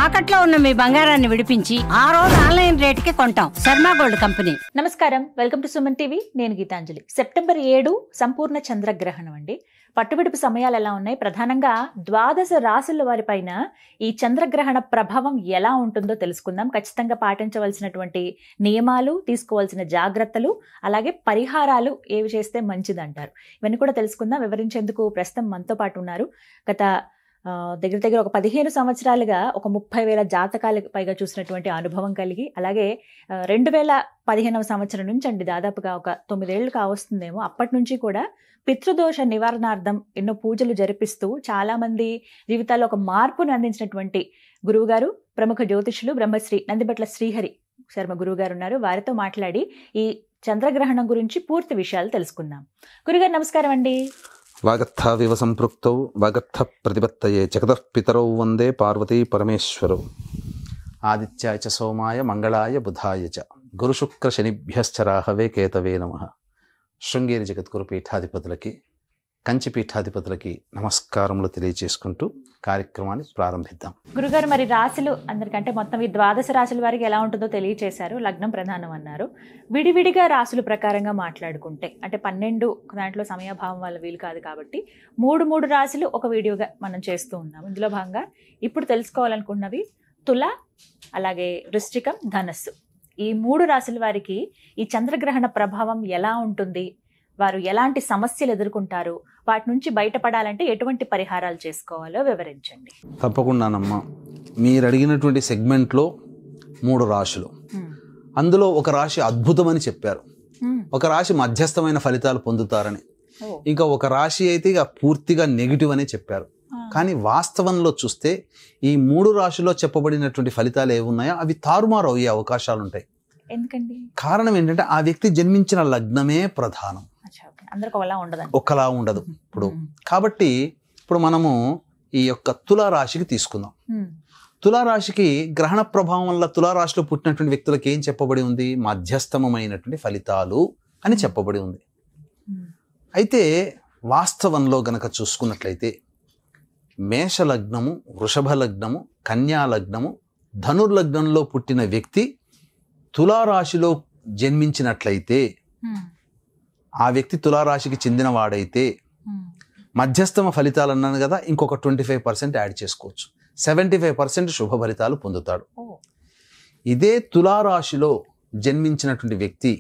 తాకట్లో ఉన్న మీ బంగారాన్ని విడిపించి ఆ రోజు ఆన్లైన్ రేటుకి కొంటాం. Sharma gold company. నమస్కారం, వెల్కమ్ టు సుమన్ టీవీ. నేను గీతాంజలి. సెప్టెంబర్ 7 సంపూర్ణ చంద్రగ్రహణం అండి. పట్టువిడుపు సమయాలు ఎలా ఉన్నాయి, ప్రధానంగా ద్వాదశ రాశుల వారిపైన ఈ చంద్రగ్రహణ ప్రభావం ఎలా ఉంటుందో తెలుసుకుందాం. ఖచ్చితంగా పాటించవలసినటువంటి నియమాలు, తీసుకోవాల్సిన జాగ్రత్తలు, అలాగే పరిహారాలు ఏవి చేస్తే మంచిదంటారు, ఇవన్నీ కూడా తెలుసుకుందాం. వివరించేందుకు ప్రస్తుతం మనతో పాటు ఉన్నారు. గత దగ్గర ఒక 15 సంవత్సరాలుగా ఒక 30,000 జాతకాలకు పైగా చూసినటువంటి అనుభవం కలిగి, అలాగే 2015వ సంవత్సరం నుంచి అండి, దాదాపుగా ఒక 9 ఏళ్ళు కావస్తుందేమో, అప్పటి నుంచి కూడా పితృదోష నివారణార్థం ఎన్నో పూజలు జరిపిస్తూ చాలా మంది జీవితాల్లో ఒక మార్పును అందించినటువంటి గురువు గారు, ప్రముఖ జ్యోతిషులు బ్రహ్మశ్రీ నందిబట్ల శ్రీహరి శర్మ గురువు గారు ఉన్నారు. వారితో మాట్లాడి ఈ చంద్రగ్రహణం గురించి పూర్తి విషయాలు తెలుసుకుందాం. గురుగారు నమస్కారం అండి. వాగర్థావివ సంపృక్తౌ వాగర్థ ప్రతిపత్తయే జగతః పితరౌ వందే పార్వతీ పరమేశ్వరౌ. ఆదిత్యాయ చ సోమాయ మంగళాయ బుధాయ చ గురుశుక్ర శనిభ్యశ్చ రాహవే కేతవే నమః. శృంగేరి జగద్గురు పీఠాధిపతులకి, కంచి పీఠాధిపతులకి నమస్కారములు తెలియజేసుకుంటూ కార్యక్రమాన్ని ప్రారంభిద్దాం. గురుగారు, మరి రాశులు అందరికంటే మొత్తం ఈ ద్వాదశ రాశుల వారికి ఎలా ఉంటుందో తెలియచేశారు. లగ్నం ప్రధానం అన్నారు. విడివిడిగా రాశుల ప్రకారంగా మాట్లాడుకుంటే, అంటే 12 దాంట్లో సమయభావం వల్ల వీలు కాదు కాబట్టి 3 రాశులు ఒక వీడియోగా మనం చేస్తూ ఉన్నాం. ఇందులో భాగంగా ఇప్పుడు తెలుసుకోవాలనుకున్నవి తుల, అలాగే వృశ్చికం, ధనస్సు. ఈ 3 రాశుల వారికి ఈ చంద్రగ్రహణ ప్రభావం ఎలా ఉంటుంది, వారు ఎలాంటి సమస్యలు ఎదుర్కొంటారు, వాటి నుంచి బయటపడాలంటే ఎటువంటి పరిహారాలు చేసుకోవాలో వివరించండి. తప్పకుండానమ్మా. మీరు అడిగినటువంటి సెగ్మెంట్లో 3 రాశులు, అందులో ఒక రాశి అద్భుతమని చెప్పారు, ఒక రాశి మధ్యస్థమైన ఫలితాలు పొందుతారని, ఇంకా ఒక రాశి అయితే ఇక పూర్తిగా నెగిటివ్ అని చెప్పారు. కానీ వాస్తవంలో చూస్తే ఈ 3 రాశుల్లో చెప్పబడినటువంటి ఫలితాలు ఏమున్నాయో అవి తారుమారు అయ్యే అవకాశాలు ఉంటాయి. ఎందుకండి? కారణం ఏంటంటే ఆ వ్యక్తి జన్మించిన లగ్నమే ప్రధానం, ఒకలా ఉండదు ఇప్పుడు. కాబట్టి ఇప్పుడు మనము ఈ యొక్క తులారాశికి తీసుకుందాం. తులారాశికి గ్రహణ ప్రభావం వల్ల తులారాశిలో పుట్టినటువంటి వ్యక్తులకు ఏం చెప్పబడి ఉంది? మధ్యస్థమైనటువంటి ఫలితాలు అని చెప్పబడి ఉంది. అయితే వాస్తవంలో గనక చూసుకున్నట్లయితే మేష లగ్నము, వృషభ లగ్నము, కన్యా లగ్నము, ధనుర్లగ్నంలో పుట్టిన వ్యక్తి తులారాశిలో జన్మించినట్లయితే, ఆ వ్యక్తి తులారాశికి చెందిన వాడైతే మధ్యస్థమ ఫలితాలు అన్నాను కదా, ఇంకొక 25% యాడ్ చేసుకోవచ్చు. 75% శుభ ఫలితాలు పొందుతాడు. ఇదే తులారాశిలో జన్మించినటువంటి వ్యక్తి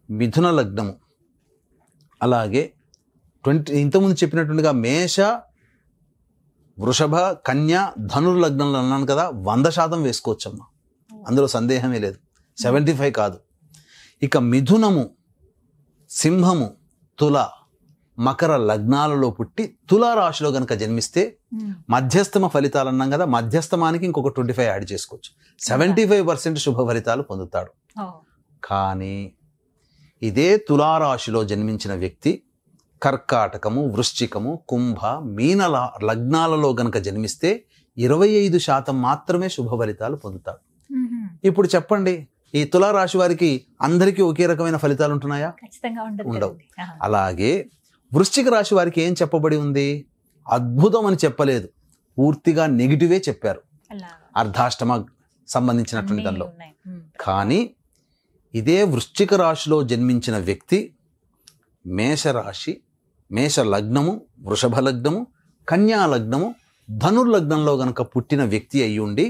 మిథున లగ్నము, అలాగే ఇంతకుముందు చెప్పినట్టుగా మేష, వృషభ, కన్య, ధనుర్లగ్నంలో అన్నాను కదా, 100% వేసుకోవచ్చమ్మా, అందులో సందేహమే లేదు. 75 కాదు. ఇక మిథునము, సింహము, తుల, మకర లగ్నాలలో పుట్టి తులారాశిలో గనక జన్మిస్తే మధ్యస్థమ ఫలితాలు అన్నాం కదా, మధ్యస్థమానికి ఇంకొక 25 యాడ్ చేసుకోవచ్చు. 75% శుభ ఫలితాలు పొందుతాడు. కానీ ఇదే తులారాశిలో జన్మించిన వ్యక్తి కర్కాటకము, వృశ్చికము, కుంభ, మీన లగ్నాలలో గనక జన్మిస్తే 25% మాత్రమే శుభ ఫలితాలు పొందుతాడు. ఇప్పుడు చెప్పండి, ఈ తులారాశి వారికి అందరికీ ఒకే రకమైన ఫలితాలు ఉంటున్నాయా? ఉండవు. అలాగే వృశ్చిక రాశి వారికి ఏం చెప్పబడి ఉంది? అద్భుతం అని చెప్పలేదు, పూర్తిగా నెగిటివే చెప్పారు, అర్ధాష్టమ సంబంధించినటువంటి దానిలో. కానీ ఇదే వృశ్చిక రాశిలో జన్మించిన వ్యక్తి మేషరాశి, మేష లగ్నము, వృషభ లగ్నము, కన్యా లగ్నము, ధనుర్లగ్నంలో గనక పుట్టిన వ్యక్తి అయి ఉండి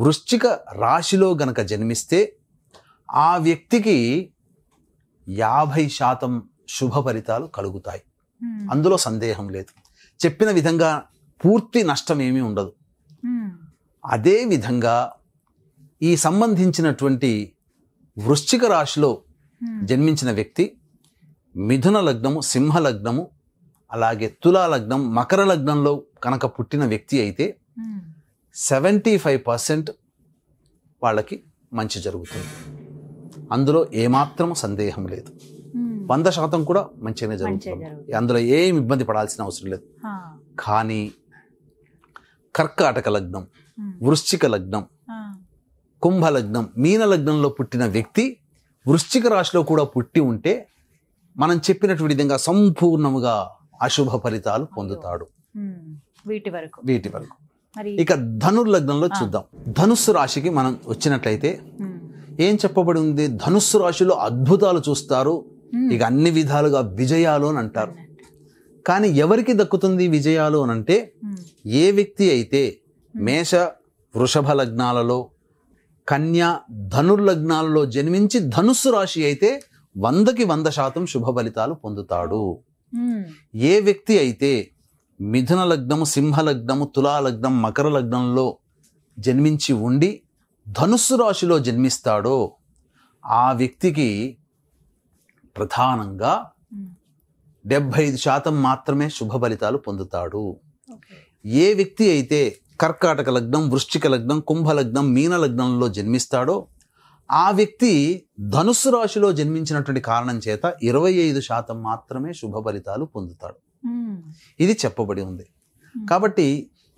వృశ్చిక రాశిలో గనక జన్మిస్తే ఆ వ్యక్తికి 50% శుభ ఫలితాలు కలుగుతాయి. అందులో సందేహం లేదు. చెప్పిన విధంగా పూర్తి నష్టం ఏమీ ఉండదు. అదే విధంగా ఈ సంబంధించినటువంటి వృశ్చిక రాశిలో జన్మించిన వ్యక్తి మిథున లగ్నము, సింహ లగ్నము, అలాగే తులా లగ్నం, మకర లగ్నంలో కనుక పుట్టిన వ్యక్తి అయితే 75% వాళ్ళకి మంచి జరుగుతుంది. అందులో ఏమాత్రం సందేహం లేదు. 100% కూడా మంచిగానే జరుగుతుంది. అందులో ఏం ఇబ్బంది పడాల్సిన అవసరం లేదు. కానీ కర్కాటక లగ్నం, వృశ్చిక లగ్నం, కుంభ లగ్నం, మీన లగ్నంలో పుట్టిన వ్యక్తి వృశ్చిక రాశిలో కూడా పుట్టి ఉంటే మనం చెప్పినటువంటి విధంగా సంపూర్ణముగా అశుభ ఫలితాలు పొందుతాడు. వీటి వరకు మరి ఇక ధనుర్లగ్నంలో చూద్దాం. ధనుస్సు రాశికి మనం వచ్చినట్లయితే ఏం చెప్పబడి ఉంది? ధనుస్సు రాశిలో అద్భుతాలు చూస్తారు, ఇక అన్ని విధాలుగా విజయాలు అని అంటారు. కానీ ఎవరికి దక్కుతుంది విజయాలు అని అంటే, ఏ వ్యక్తి అయితే మేష వృషభ లగ్నాలలో, కన్యా ధనుర్లగ్నాలలో జన్మించి ధనుస్సు రాశి అయితే 100కి 100% శుభ ఫలితాలు పొందుతాడు. ఏ వ్యక్తి అయితే మిథున లగ్నము, సింహ లగ్నము, తులా లగ్నం, మకర లగ్నంలో జన్మించి ఉండి ధనుస్సు రాశిలో జన్మిస్తాడో ఆ వ్యక్తికి ప్రధానంగా 75% మాత్రమే శుభ ఫలితాలు పొందుతాడు. ఏ వ్యక్తి అయితే కర్కాటక లగ్నం, వృశ్చిక లగ్నం, కుంభ లగ్నం, మీన లగ్నంలో జన్మిస్తాడో ఆ వ్యక్తి ధనుస్సు రాశిలో జన్మించినటువంటి కారణం చేత 25% మాత్రమే శుభ ఫలితాలు పొందుతాడు. ఇది చెప్పబడి ఉంది. కాబట్టి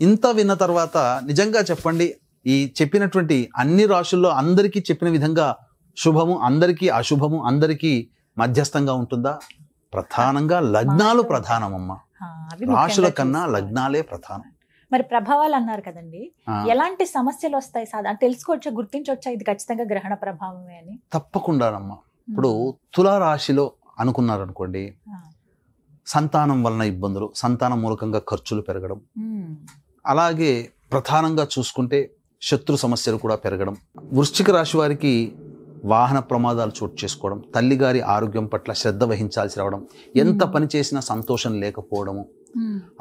ఇంత విన్న తర్వాత నిజంగా చెప్పండి, ఈ చెప్పినటువంటి అన్ని రాశుల్లో అందరికీ చెప్పిన విధంగా శుభము, అందరికీ అశుభము, అందరికీ మధ్యస్థంగా ఉంటుందా? ప్రధానంగా లగ్నాలు ప్రధానమమ్మా. రాశుల కన్నా లగ్నాలే ప్రధానం. మరి ప్రభావాలు అన్నారు కదండి, ఎలాంటి సమస్యలు వస్తాయి సాధారణ తెలుసుకోవచ్చా, గుర్తించవచ్చా ఇది ఖచ్చితంగా గ్రహణ ప్రభావమే అని? తప్పకుండానమ్మా. ఇప్పుడు తులారాశిలో అనుకున్నారనుకోండి, సంతానం వలన ఇబ్బందులు, సంతానం మూలకంగా ఖర్చులు పెరగడం, అలాగే ప్రధానంగా చూసుకుంటే శత్రు సమస్యలు కూడా పెరగడం. వృశ్చిక రాశి వారికి వాహన ప్రమాదాలు చోటు చేసుకోవడం, తల్లిగారి ఆరోగ్యం పట్ల శ్రద్ధ వహించాల్సి రావడం, ఎంత పని చేసినా సంతోషం లేకపోవడము,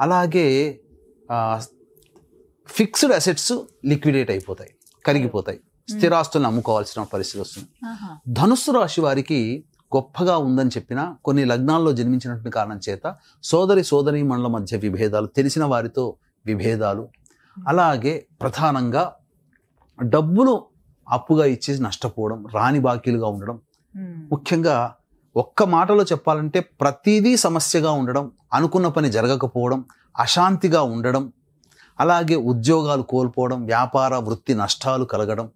అలాగే ఫిక్స్డ్ అసెట్స్ లిక్విడేట్ అయిపోతాయి, కరిగిపోతాయి, స్థిరాస్తులను అమ్ముకోవాల్సిన పరిస్థితి వస్తుంది. ధనుస్సు రాశి వారికి గొప్పగా ఉందని చెప్పినా కొన్ని లగ్నాల్లో జన్మించినటువంటి కారణం చేత సోదరీమణుల మధ్య విభేదాలు, తెలిసిన వారితో విభేదాలు, అలాగే ప్రధానంగా డబ్బులు అప్పుగా ఇచ్చేసి నష్టపోవడం, రాని బాకీలుగా ఉండడం, ముఖ్యంగా ఒక్క మాటలో చెప్పాలంటే ప్రతిదీ సమస్యగా ఉండడం, అనుకున్న పని జరగకపోవడం, అశాంతిగా ఉండడం, అలాగే ఉద్యోగాలు కోల్పోవడం, వ్యాపార వృత్తి నష్టాలు కలగడం,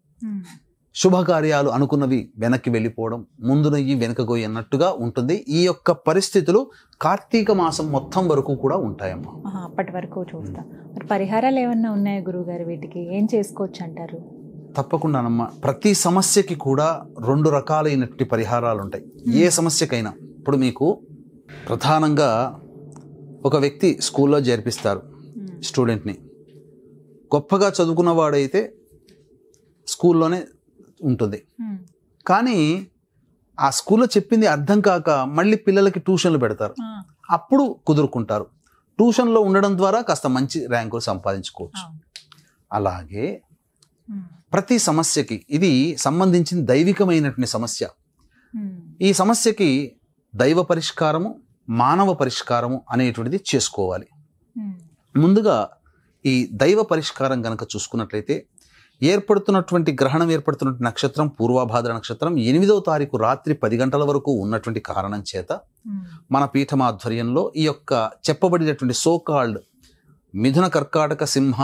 శుభకార్యాలు అనుకున్నవి వెనక్కి వెళ్ళిపోవడం, ముందునయ్యి వెనకగోయి అన్నట్టుగా ఉంటుంది. ఈ యొక్క పరిస్థితులు కార్తీక మాసం మొత్తం వరకు కూడా ఉంటాయమ్మా. అప్పటి వరకు చూస్తాం. మరి పరిహారాలు ఏమన్నా ఉన్నాయా గురువుగారు? వీటికి ఏం చేసుకోవచ్చు అంటారు? తప్పకుండానమ్మా. ప్రతి సమస్యకి కూడా 2 రకాలైనటువంటి పరిహారాలు ఉంటాయి, ఏ సమస్యకైనా. ఇప్పుడు మీకు ప్రధానంగా ఒక వ్యక్తి స్కూల్లో చేర్పిస్తారు స్టూడెంట్ని, గొప్పగా చదువుకున్నవాడైతే స్కూల్లోనే ఉంటుంది, కానీ ఆ స్కూల్లో చెప్పింది అర్థం కాక మళ్ళీ పిల్లలకి ట్యూషన్లు పెడతారు, అప్పుడు కుదురుకుంటారు. ట్యూషన్లో ఉండడం ద్వారా కాస్త మంచి ర్యాంకులు సంపాదించుకోవచ్చు. అలాగే ప్రతి సమస్యకి ఇది సంబంధించిన దైవికమైనటువంటి సమస్య. ఈ సమస్యకి దైవ పరిష్కారము, మానవ పరిష్కారము అనేటువంటిది చేసుకోవాలి. ముందుగా ఈ దైవ పరిష్కారం కనుక చూసుకున్నట్లయితే, ఏర్పడుతున్నటువంటి గ్రహణం ఏర్పడుతున్నటువంటి నక్షత్రం పూర్వభాద్ర నక్షత్రం 8వ తారీఖు రాత్రి 10 గంటల వరకు ఉన్నటువంటి కారణం చేత మన పీఠమాధ్వర్యంలో ఈ యొక్క చెప్పబడినటువంటి సోకాల్డ్ మిథున, కర్కాటక, సింహ,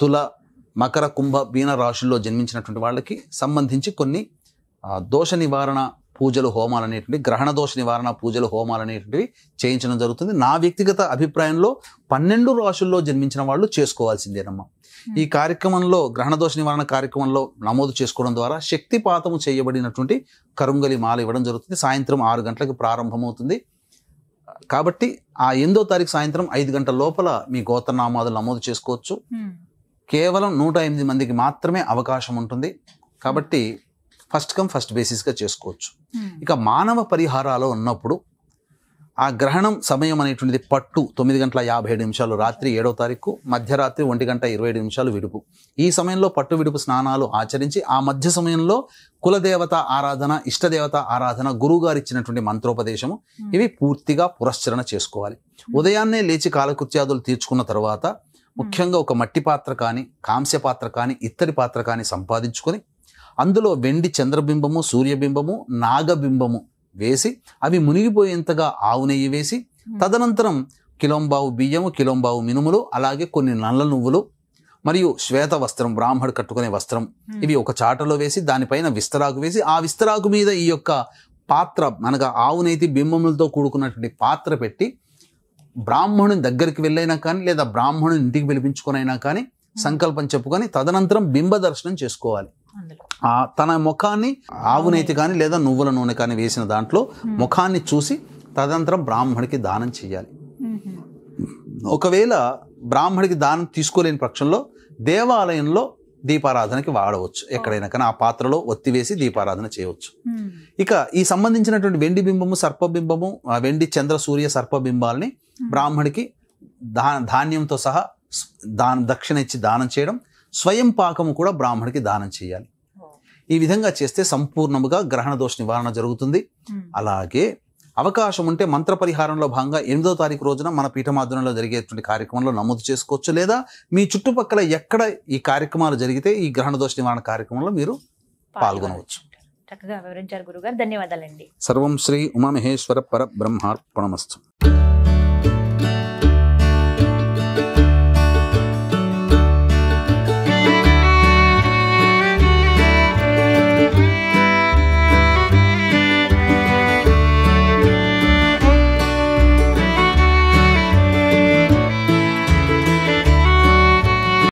తుల, మకర, కుంభ, మీన రాశుల్లో జన్మించినటువంటి వాళ్ళకి సంబంధించి కొన్ని దోష నివారణ పూజలు, హోమాలు అనేటువంటి, గ్రహణ దోష నివారణ పూజలు, హోమాలు అనేటువంటివి చేయించడం జరుగుతుంది. నా వ్యక్తిగత అభిప్రాయంలో 12 రాశుల్లో జన్మించిన వాళ్ళు చేసుకోవాల్సిందేనమ్మా. ఈ కార్యక్రమంలో, గ్రహణ దోష నివారణ కార్యక్రమంలో నమోదు చేసుకోవడం ద్వారా శక్తిపాతము చేయబడినటువంటి కరుంగలి మాల ఇవ్వడం జరుగుతుంది. సాయంత్రం 6 గంటలకు ప్రారంభమవుతుంది. కాబట్టి ఆ 8వ తారీఖు సాయంత్రం 5 గంటల లోపల మీ గోత్రనామాదులు నమోదు చేసుకోవచ్చు. కేవలం 108 మందికి మాత్రమే అవకాశం ఉంటుంది. కాబట్టి ఫస్ట్ కమ్ ఫస్ట్ బేసిస్గా చేసుకోవచ్చు. ఇక మానవ పరిహారాలు ఉన్నప్పుడు ఆ గ్రహణం సమయం అనేటువంటిది పట్టు 9:57 రాత్రి 7వ తారీఖు, మధ్యరాత్రి 1:27 విడుపు. ఈ సమయంలో పట్టు విడుపు స్నానాలు ఆచరించి ఆ మధ్య సమయంలో కులదేవత ఆరాధన, ఇష్టదేవత ఆరాధన, గురువుగారు ఇచ్చినటువంటి మంత్రోపదేశము, ఇవి పూర్తిగా పురస్చరణ చేసుకోవాలి. ఉదయాన్నే లేచి కాలకృత్యాదులు తీర్చుకున్న తర్వాత ముఖ్యంగా ఒక మట్టి పాత్ర కానీ, కాంస్య పాత్ర కానీ, ఇత్తడి పాత్ర కానీ సంపాదించుకొని అందులో వెండి చంద్రబింబము, సూర్యబింబము, నాగబింబము వేసి అవి మునిగిపోయేంతగా ఆవు నెయ్యి వేసి, తదనంతరం కిలోంబావు బియ్యము, కిలోంబావు మినుములు, అలాగే కొన్ని నల్ల నువ్వులు మరియు శ్వేత వస్త్రం, బ్రాహ్మడు కట్టుకునే వస్త్రం, ఇవి ఒక చాటలో వేసి దానిపైన విస్తరాకు వేసి, ఆ విస్తరాకు మీద ఈ యొక్క పాత్ర, అనగా ఆవు నెయ్యి బింబములతో కూడుకున్నటువంటి పాత్ర పెట్టి బ్రాహ్మణుని దగ్గరికి వెళ్ళైనా కానీ, లేదా బ్రాహ్మణుని ఇంటికి పిలిపించుకొనైనా కానీ సంకల్పం చెప్పుకొని తదనంతరం బింబ దర్శనం చేసుకోవాలి. అందులో తన ముఖాన్ని ఆవు నేతి కానీ లేదా నువ్వుల నూనె కానీ వేసిన దాంట్లో ముఖాన్ని చూసి తదనంతరం బ్రాహ్మడికి దానం చేయాలి. ఒకవేళ బ్రాహ్మడికి దానం తీసుకోలేని పక్షంలో దేవాలయంలో దీపారాధనకి వాడవచ్చు. ఎక్కడైనా కానీ ఆ పాత్రలో ఒత్తివేసి దీపారాధన చేయవచ్చు. ఇక ఈ సంబంధించినటువంటి వెండి బింబము, సర్పబింబము, వెండి చంద్ర సూర్య సర్పబింబాలని బ్రాహ్మడికి ధాన్యంతో సహా దక్షిణ ఇచ్చి దానం చేయడం, స్వయం పాకము కూడా బ్రాహ్మడికి దానం చేయాలి. ఈ విధంగా చేస్తే సంపూర్ణముగా గ్రహణ దోష నివారణ జరుగుతుంది. అలాగే అవకాశం ఉంటే మంత్ర పరిహారంలో భాగంగా 8వ తారీఖు రోజున మన పీఠమాధ్వర్యంలో జరిగేటువంటి కార్యక్రమంలో నమోదు చేసుకోవచ్చు. లేదా మీ చుట్టుపక్కల ఎక్కడ ఈ కార్యక్రమాలు జరిగితే ఈ గ్రహణ దోష నివారణ కార్యక్రమంలో మీరు పాల్గొనవచ్చు. చక్కగా వివరించారు గురుగారు, ధన్యవాదాలండి. సర్వం శ్రీ ఉమామహేశ్వర పరబ్రహ్మార్పణమస్తు.